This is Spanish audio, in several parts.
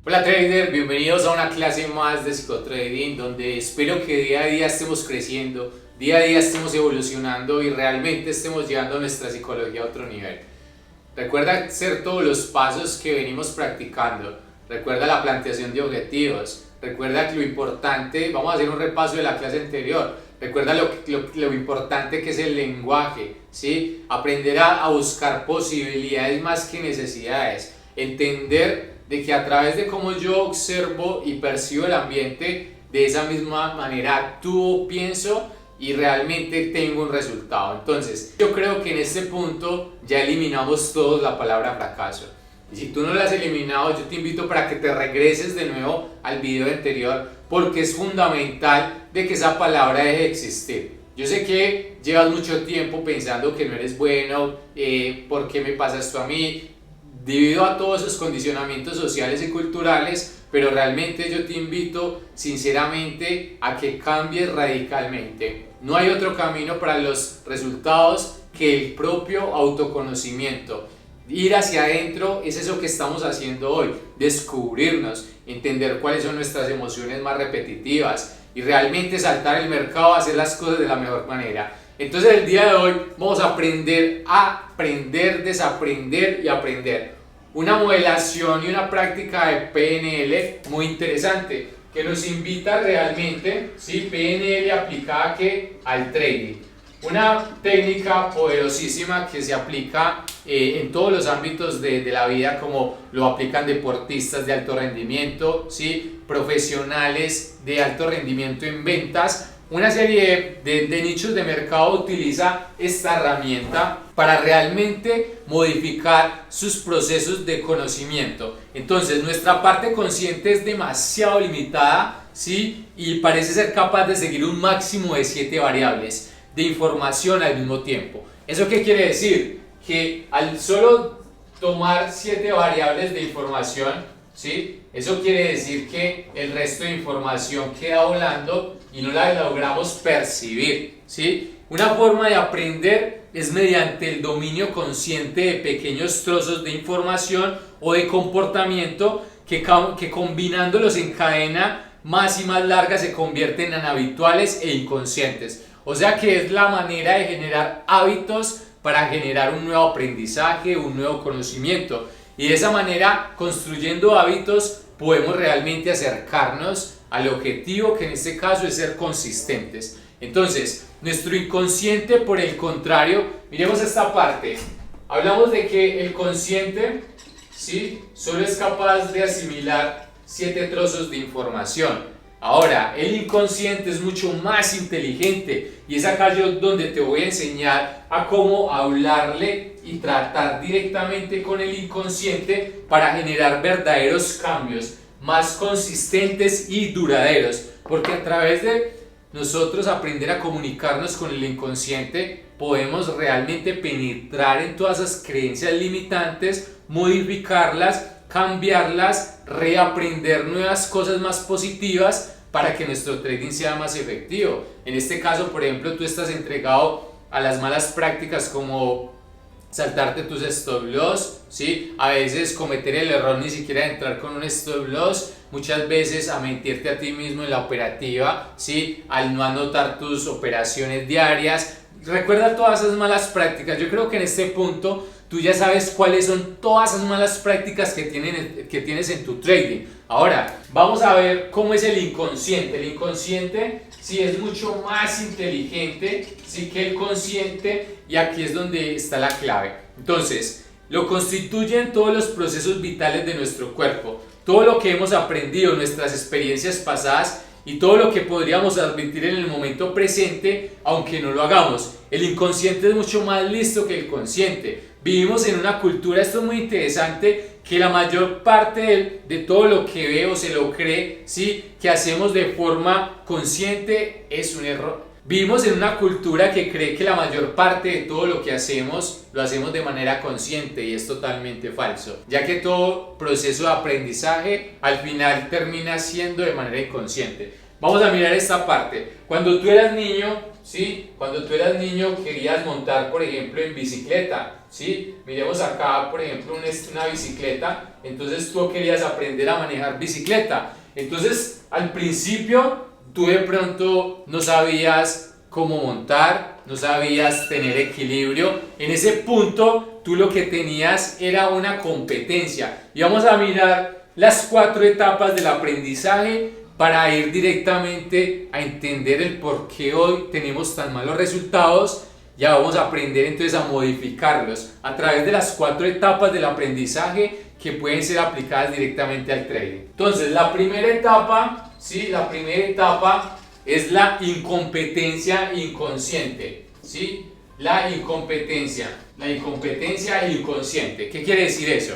Hola trader, bienvenidos a una clase más de psicotrading donde espero que día a día estemos creciendo, día a día estemos evolucionando y realmente estemos llevando nuestra psicología a otro nivel. Recuerda hacer todos los pasos que venimos practicando, recuerda la planteación de objetivos, recuerda que lo importante, vamos a hacer un repaso de la clase anterior, recuerda lo importante que es el lenguaje, ¿sí? Aprender a buscar posibilidades más que necesidades, entender de que a través de cómo yo observo y percibo el ambiente, de esa misma manera actúo, pienso y realmente tengo un resultado. Entonces, yo creo que en este punto ya eliminamos todos la palabra fracaso. Y si tú no la has eliminado, yo te invito para que te regreses de nuevo al video anterior, porque es fundamental de que esa palabra deje de existir. Yo sé que llevas mucho tiempo pensando que no eres bueno, ¿por qué me pasa esto a mí? Debido a todos esos condicionamientos sociales y culturales, pero realmente yo te invito sinceramente a que cambies radicalmente. No hay otro camino para los resultados que el propio autoconocimiento. Ir hacia adentro es eso que estamos haciendo hoy, descubrirnos, entender cuáles son nuestras emociones más repetitivas y realmente saltar el mercado a hacer las cosas de la mejor manera. Entonces el día de hoy vamos a aprender, desaprender y aprender. Una modelación y una práctica de PNL muy interesante que nos invita realmente, ¿sí? PNL aplicada al trading. Una técnica poderosísima que se aplica en todos los ámbitos de la vida, como lo aplican deportistas de alto rendimiento, ¿sí? Profesionales de alto rendimiento en ventas. Una serie de nichos de mercado utiliza esta herramienta para realmente modificar sus procesos de conocimiento. Entonces, nuestra parte consciente es demasiado limitada, ¿sí? Y parece ser capaz de seguir un máximo de 7 variables de información al mismo tiempo. ¿Eso qué quiere decir? Que al solo tomar 7 variables de información, ¿sí? Eso quiere decir que el resto de información queda volando y no la logramos percibir, ¿sí? Una forma de aprender es mediante el dominio consciente de pequeños trozos de información o de comportamiento que combinándolos en cadena más y más larga se convierten en habituales e inconscientes. O sea que es la manera de generar hábitos para generar un nuevo aprendizaje, un nuevo conocimiento. Y de esa manera, construyendo hábitos, podemos realmente acercarnos al objetivo, que en este caso es ser consistentes. Entonces, nuestro inconsciente, por el contrario, miremos esta parte. Hablamos de que el consciente, ¿sí?, solo es capaz de asimilar 7 trozos de información. Ahora, el inconsciente es mucho más inteligente y es acá yo donde te voy a enseñar a cómo hablarle y tratar directamente con el inconsciente para generar verdaderos cambios más consistentes y duraderos, porque a través de nosotros aprender a comunicarnos con el inconsciente podemos realmente penetrar en todas esas creencias limitantes, modificarlas, cambiarlas, reaprender nuevas cosas más positivas para que nuestro trading sea más efectivo. En este caso, por ejemplo, tú estás entregado a las malas prácticas como saltarte tus stop loss, ¿sí? A veces cometer el error ni siquiera de entrar con un stop loss, muchas veces a mentirte a ti mismo en la operativa, ¿sí? Al no anotar tus operaciones diarias. Recuerda todas esas malas prácticas. Yo creo que en este punto tú ya sabes cuáles son todas esas malas prácticas que tienes en tu trading. Ahora, vamos a ver cómo es el inconsciente. El inconsciente sí es mucho más inteligente, sí, que el consciente, y aquí es donde está la clave. Entonces, lo constituyen todos los procesos vitales de nuestro cuerpo, todo lo que hemos aprendido, nuestras experiencias pasadas y todo lo que podríamos admitir en el momento presente, aunque no lo hagamos. El inconsciente es mucho más listo que el consciente. Vivimos en una cultura, esto es muy interesante, que la mayor parte de todo lo que ve o se lo cree, ¿sí?, que hacemos de forma consciente es un error. Vivimos en una cultura que cree que la mayor parte de todo lo que hacemos lo hacemos de manera consciente, y es totalmente falso, ya que todo proceso de aprendizaje al final termina siendo de manera inconsciente. Vamos a mirar esta parte. Cuando tú eras niño, ¿sí? Cuando tú eras niño querías montar, por ejemplo, en bicicleta, ¿sí? Miremos acá, por ejemplo, una bicicleta. Entonces tú querías aprender a manejar bicicleta. Entonces, al principio, tú de pronto no sabías cómo montar, no sabías tener equilibrio. En ese punto, tú lo que tenías era una competencia. Y vamos a mirar las 4 etapas del aprendizaje para ir directamente a entender el por qué hoy tenemos tan malos resultados. Ya vamos a aprender entonces a modificarlos a través de las 4 etapas del aprendizaje que pueden ser aplicadas directamente al trading. Entonces, la primera etapa, ¿sí? La primera etapa es la incompetencia inconsciente, ¿sí? La incompetencia inconsciente. ¿Qué quiere decir eso?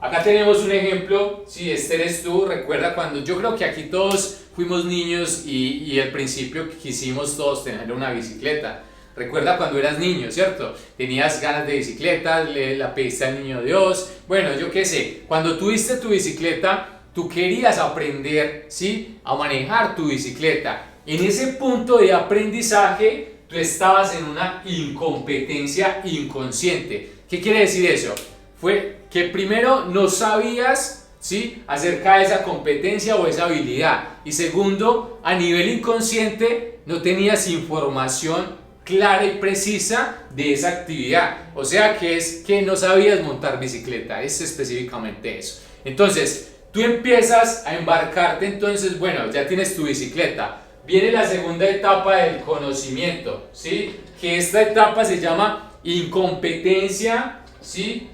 Acá tenemos un ejemplo, si este eres tú, recuerda cuando, yo creo que aquí todos fuimos niños y al principio quisimos todos tener una bicicleta. Recuerda cuando eras niño, ¿cierto? Tenías ganas de bicicleta, la pediste al niño Dios, bueno, yo qué sé, cuando tuviste tu bicicleta, tú querías aprender, ¿sí? A manejar tu bicicleta. En ese punto de aprendizaje, tú estabas en una incompetencia inconsciente. ¿Qué quiere decir eso? Fue que primero no sabías, ¿sí? Acerca de esa competencia o esa habilidad, y segundo, a nivel inconsciente no tenías información clara y precisa de esa actividad, o sea que es que no sabías montar bicicleta, es específicamente eso. Entonces tú empiezas a embarcarte, entonces bueno, ya tienes tu bicicleta, viene la segunda etapa del conocimiento, ¿sí? Que esta etapa se llama incompetencia, ¿sí?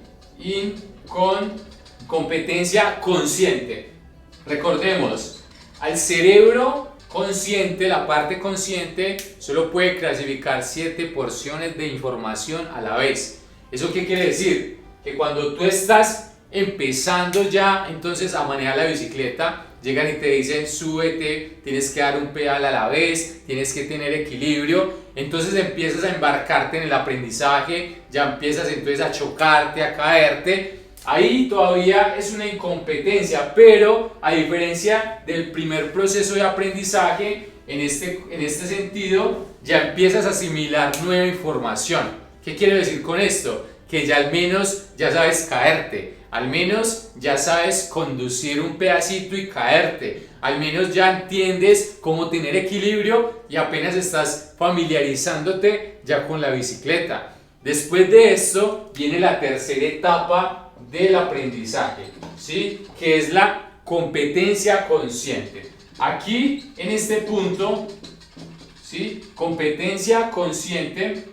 Competencia consciente. Recordemos, al cerebro consciente, la parte consciente, solo puede clasificar 7 porciones de información a la vez. ¿Eso qué quiere decir? Que cuando tú estás empezando ya entonces a manejar la bicicleta, llegan y te dicen súbete, tienes que dar un pedal a la vez, tienes que tener equilibrio, entonces empiezas a embarcarte en el aprendizaje, ya empiezas entonces a chocarte, a caerte. Ahí todavía es una incompetencia, pero a diferencia del primer proceso de aprendizaje, en este sentido ya empiezas a asimilar nueva información. ¿Qué quiero decir con esto? Que ya al menos ya sabes caerte, al menos ya sabes conducir un pedacito y caerte, al menos ya entiendes cómo tener equilibrio y apenas estás familiarizándote ya con la bicicleta. Después de esto viene la tercera etapa del aprendizaje, ¿sí? Que es la competencia consciente. Aquí en este punto, ¿sí? Competencia consciente,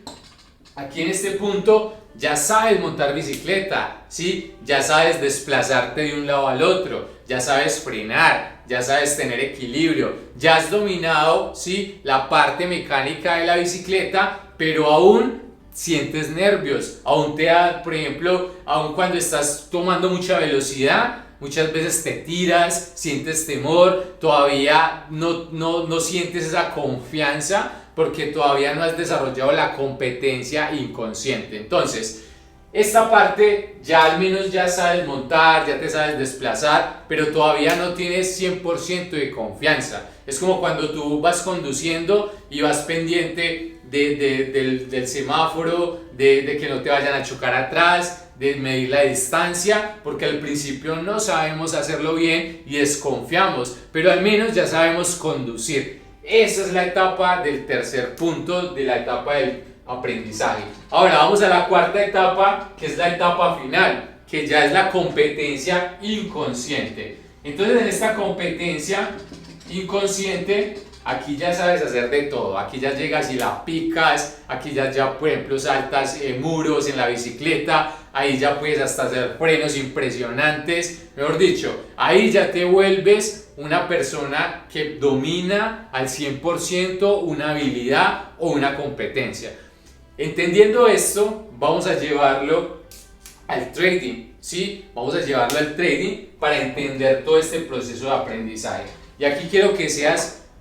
aquí en este punto ya sabes montar bicicleta, ¿sí? Ya sabes desplazarte de un lado al otro, ya sabes frenar, ya sabes tener equilibrio, ya has dominado, ¿sí? La parte mecánica de la bicicleta, pero aún sientes nervios, aún te da, por ejemplo, aún cuando estás tomando mucha velocidad, muchas veces te tiras, sientes temor, todavía no sientes esa confianza porque todavía no has desarrollado la competencia inconsciente. Entonces, esta parte ya al menos ya sabes montar, ya te sabes desplazar, pero todavía no tienes 100% de confianza. Es como cuando tú vas conduciendo y vas pendiente del semáforo, de que no te vayan a chocar atrás, de medir la distancia, porque al principio no sabemos hacerlo bien y desconfiamos, pero al menos ya sabemos conducir. Esa es la etapa del tercer punto de la etapa del aprendizaje. Ahora vamos a la cuarta etapa, que es la etapa final, que ya es la competencia inconsciente. Entonces en esta competencia inconsciente, aquí ya sabes hacer de todo, aquí ya llegas y la picas, aquí ya por ejemplo saltas muros en la bicicleta, ahí ya puedes hasta hacer frenos impresionantes, mejor dicho, ahí ya te vuelves una persona que domina al 100% una habilidad o una competencia. Entendiendo esto, vamos a llevarlo al trading, ¿sí? Vamos a llevarlo al trading para entender todo este proceso de aprendizaje. Y aquí quiero que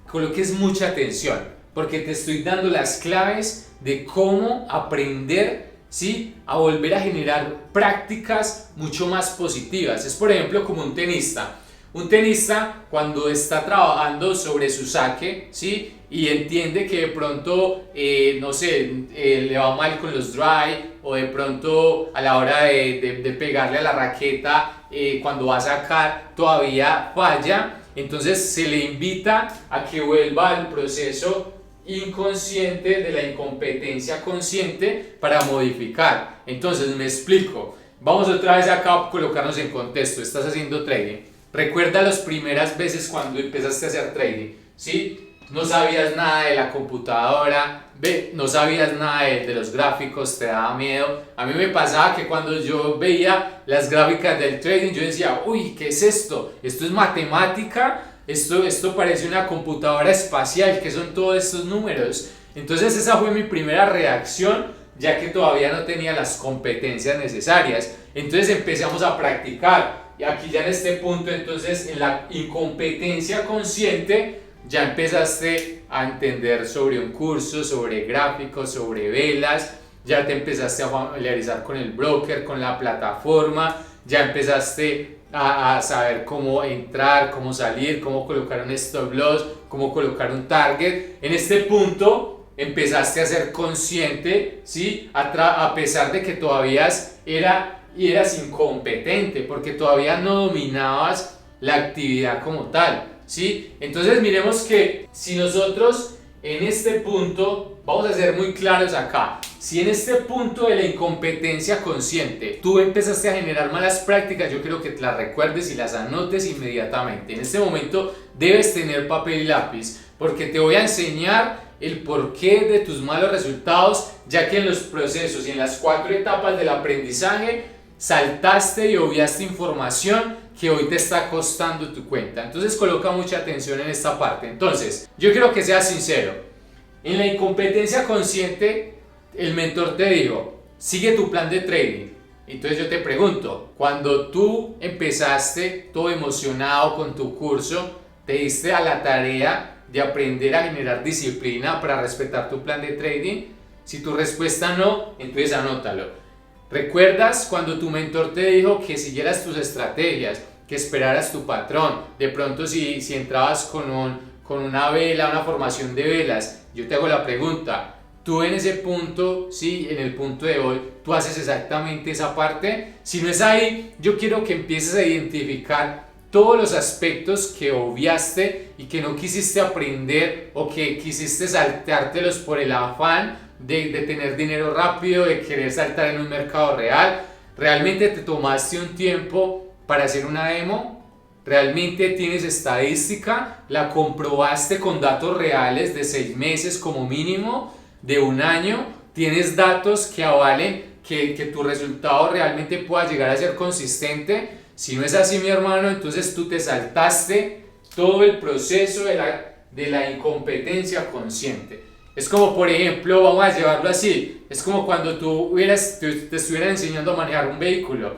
coloques mucha atención, porque te estoy dando las claves de cómo aprender, ¿sí? A volver a generar prácticas mucho más positivas. Es por ejemplo como un tenista. Un tenista cuando está trabajando sobre su saque, ¿sí? Y entiende que de pronto, no sé, le va mal con los drive o de pronto a la hora de pegarle a la raqueta cuando va a sacar todavía falla, entonces se le invita a que vuelva al proceso inconsciente de la incompetencia consciente para modificar. Entonces me explico, vamos otra vez acá a colocarnos en contexto. Estás haciendo trading, recuerda las primeras veces cuando empezaste a hacer trading, ¿sí? No sabías nada de la computadora, no sabías nada de los gráficos, te daba miedo. A mí me pasaba que cuando yo veía las gráficas del trading yo decía, uy, ¿qué es esto? Esto es matemática, esto parece una computadora espacial, ¿qué son todos estos números? Entonces esa fue mi primera reacción, ya que todavía no tenía las competencias necesarias. Entonces empezamos a practicar, y aquí ya en este punto, entonces en la incompetencia consciente, ya empezaste a entender sobre un curso, sobre gráficos, sobre velas, ya te empezaste a familiarizar con el broker, con la plataforma, ya empezaste a saber cómo entrar, cómo salir, cómo colocar un stop loss, cómo colocar un target. En este punto empezaste a ser consciente, ¿sí? A pesar de que todavía eras incompetente, porque todavía no dominabas la actividad como tal, ¿sí? Entonces miremos que si nosotros en este punto, vamos a ser muy claros acá, si en este punto de la incompetencia consciente tú empezaste a generar malas prácticas, yo quiero que te las recuerdes y las anotes inmediatamente. En este momento debes tener papel y lápiz, porque te voy a enseñar el porqué de tus malos resultados, ya que en los procesos y en las 4 etapas del aprendizaje saltaste y obviaste información que hoy te está costando tu cuenta. Entonces coloca mucha atención en esta parte. Entonces, yo quiero que seas sincero. En la incompetencia consciente, el mentor te dijo, sigue tu plan de trading. Entonces yo te pregunto, cuando tú empezaste todo emocionado con tu curso, te diste a la tarea de aprender a generar disciplina para respetar tu plan de trading. Si tu respuesta no, entonces anótalo. ¿Recuerdas cuando tu mentor te dijo que siguieras tus estrategias, que esperaras tu patrón? De pronto si entrabas con una vela, una formación de velas, yo te hago la pregunta, ¿tú en ese punto, sí, en el punto de hoy, tú haces exactamente esa parte? Si no es ahí, yo quiero que empieces a identificar todos los aspectos que obviaste y que no quisiste aprender o que quisiste saltártelos por el afán de tener dinero rápido, de querer saltar en un mercado real. ¿Realmente te tomaste un tiempo para hacer una demo? ¿Realmente tienes estadística? ¿La comprobaste con datos reales de 6 meses como mínimo? ¿De un año? ¿Tienes datos que avalen que tu resultado realmente pueda llegar a ser consistente? Si no es así, mi hermano, entonces tú te saltaste todo el proceso de la incompetencia consciente. Es como, por ejemplo, vamos a llevarlo así, es como cuando te estuvieran enseñando a manejar un vehículo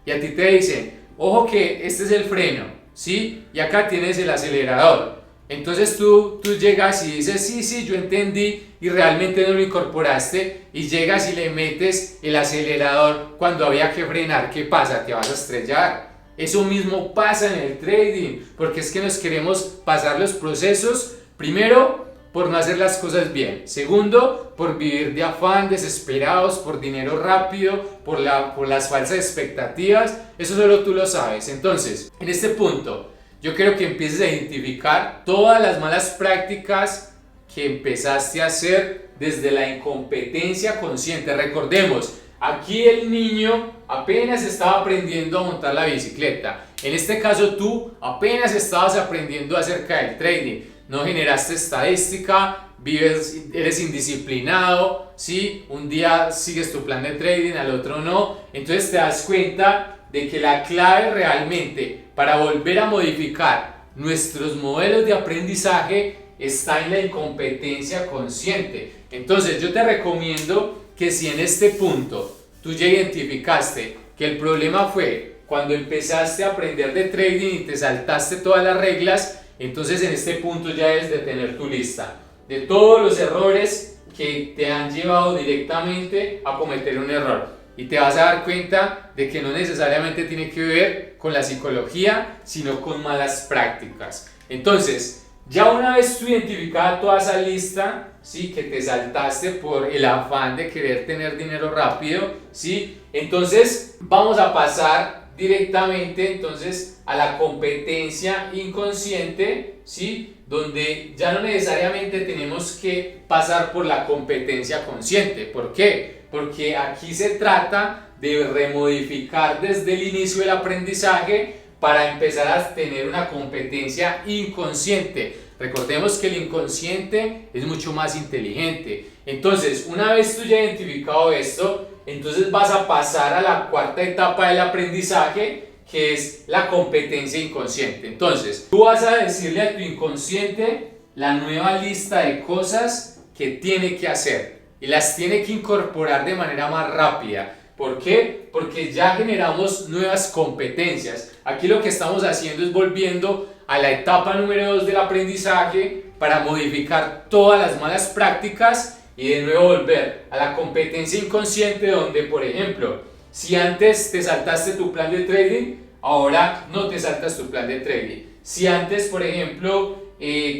y a ti te dicen, ojo que este es el freno, ¿sí? Y acá tienes el acelerador. Entonces tú llegas y dices, sí, yo entendí, y realmente no lo incorporaste, y llegas y le metes el acelerador cuando había que frenar. ¿Qué pasa? Te vas a estrellar. Eso mismo pasa en el trading, porque es que nos queremos pasar los procesos, primero, por no hacer las cosas bien. Segundo, por vivir de afán, desesperados, por dinero rápido, por las falsas expectativas. Eso solo tú lo sabes. Entonces, en este punto, yo quiero que empieces a identificar todas las malas prácticas que empezaste a hacer desde la incompetencia consciente. Recordemos, aquí el niño apenas estaba aprendiendo a montar la bicicleta. En este caso, tú apenas estabas aprendiendo acerca del trading. No generaste estadística, eres indisciplinado, ¿sí? Un día sigues tu plan de trading, al otro no. Entonces te das cuenta de que la clave realmente para volver a modificar nuestros modelos de aprendizaje está en la incompetencia consciente. Entonces yo te recomiendo que si en este punto tú ya identificaste que el problema fue cuando empezaste a aprender de trading y te saltaste todas las reglas, entonces en este punto ya debes de tener tu lista de todos los errores que te han llevado directamente a cometer un error. y te vas a dar cuenta de que no necesariamente tiene que ver con la psicología, sino con malas prácticas. Entonces, ya una vez tú identificada toda esa lista, ¿sí?, que te saltaste por el afán de querer tener dinero rápido, ¿sí?, entonces vamos a pasar directamente entonces a la competencia inconsciente, ¿sí?, donde ya no necesariamente tenemos que pasar por la competencia consciente. ¿Por qué? Porque aquí se trata de remodificar desde el inicio del aprendizaje para empezar a tener una competencia inconsciente. Recordemos que el inconsciente es mucho más inteligente. Entonces, una vez tú ya has identificado esto, entonces vas a pasar a la cuarta etapa del aprendizaje, que es la competencia inconsciente. Entonces, tú vas a decirle a tu inconsciente la nueva lista de cosas que tiene que hacer y las tiene que incorporar de manera más rápida. ¿Por qué? Porque ya generamos nuevas competencias. Aquí lo que estamos haciendo es volviendo a la etapa número 2 del aprendizaje para modificar todas las malas prácticas y de nuevo volver a la competencia inconsciente, donde, por ejemplo, si antes te saltaste tu plan de trading, ahora no te saltas tu plan de trading. Si antes, por ejemplo,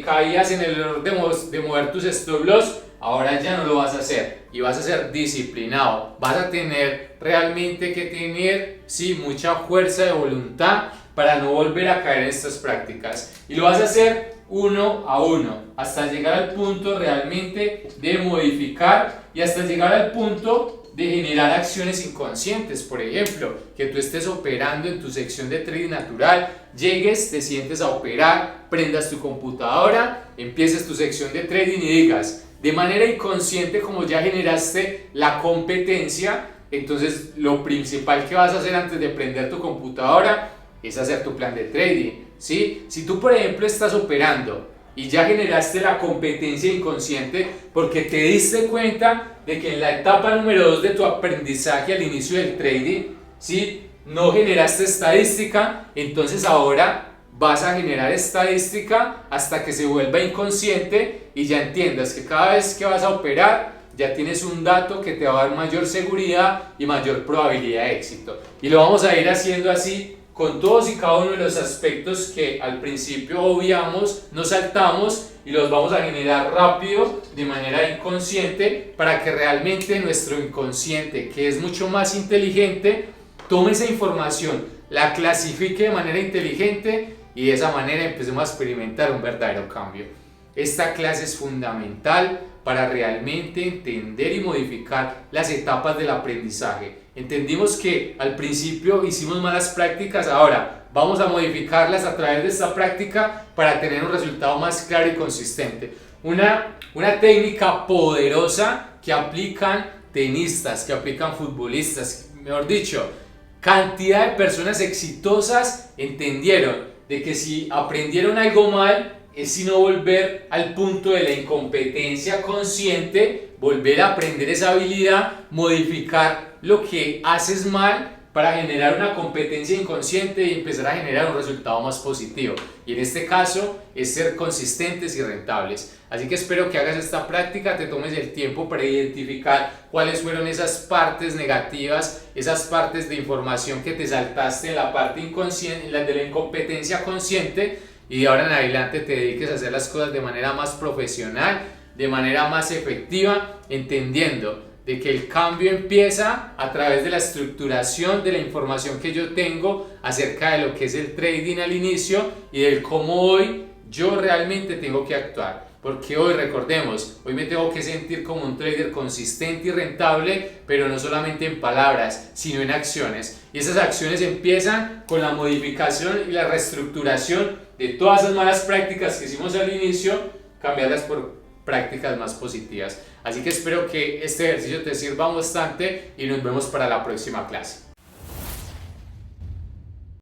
caías en el error de mover tus stop loss, ahora ya no lo vas a hacer y vas a ser disciplinado. Vas a tener realmente que tener, sí, mucha fuerza de voluntad para no volver a caer en estas prácticas. Y lo vas a hacer uno a uno hasta llegar al punto realmente de modificar y hasta llegar al punto de generar acciones inconscientes. Por ejemplo, que tú estés operando en tu sección de trading natural, llegues, te sientes a operar, prendas tu computadora, empieces tu sección de trading y digas, de manera inconsciente, como ya generaste la competencia, entonces lo principal que vas a hacer antes de prender tu computadora es hacer tu plan de trading, ¿sí? Si tú, por ejemplo, estás operando y ya generaste la competencia inconsciente porque te diste cuenta de que en la etapa número 2 de tu aprendizaje al inicio del trading, ¿sí?, no generaste estadística, entonces ahora vas a generar estadística hasta que se vuelva inconsciente y ya entiendas que cada vez que vas a operar ya tienes un dato que te va a dar mayor seguridad y mayor probabilidad de éxito. Y lo vamos a ir haciendo así con todos y cada uno de los aspectos que al principio obviamos, nos saltamos y los vamos a generar rápido de manera inconsciente para que realmente nuestro inconsciente, que es mucho más inteligente, tome esa información, la clasifique de manera inteligente y de esa manera empecemos a experimentar un verdadero cambio. Esta clase es fundamental para realmente entender y modificar las etapas del aprendizaje. Entendimos que al principio hicimos malas prácticas, ahora vamos a modificarlas a través de esta práctica para tener un resultado más claro y consistente. Una técnica poderosa que aplican tenistas, que aplican futbolistas, mejor dicho, cantidad de personas exitosas entendieron de que si aprendieron algo mal, es sino volver al punto de la incompetencia consciente, volver a aprender esa habilidad, modificar lo que haces mal para generar una competencia inconsciente y empezar a generar un resultado más positivo. Y en este caso es ser consistentes y rentables. Así que espero que hagas esta práctica, te tomes el tiempo para identificar cuáles fueron esas partes negativas, esas partes de información que te saltaste en la parte inconsciente, en la de la incompetencia consciente, y de ahora en adelante te dediques a hacer las cosas de manera más profesional, de manera más efectiva, entendiendo de que el cambio empieza a través de la estructuración de la información que yo tengo acerca de lo que es el trading al inicio y del cómo hoy yo realmente tengo que actuar. Porque hoy, recordemos, hoy me tengo que sentir como un trader consistente y rentable, pero no solamente en palabras, sino en acciones. Y esas acciones empiezan con la modificación y la reestructuración de todas esas malas prácticas que hicimos al inicio, cambiarlas por prácticas más positivas. Así que espero que este ejercicio te sirva bastante y nos vemos para la próxima clase.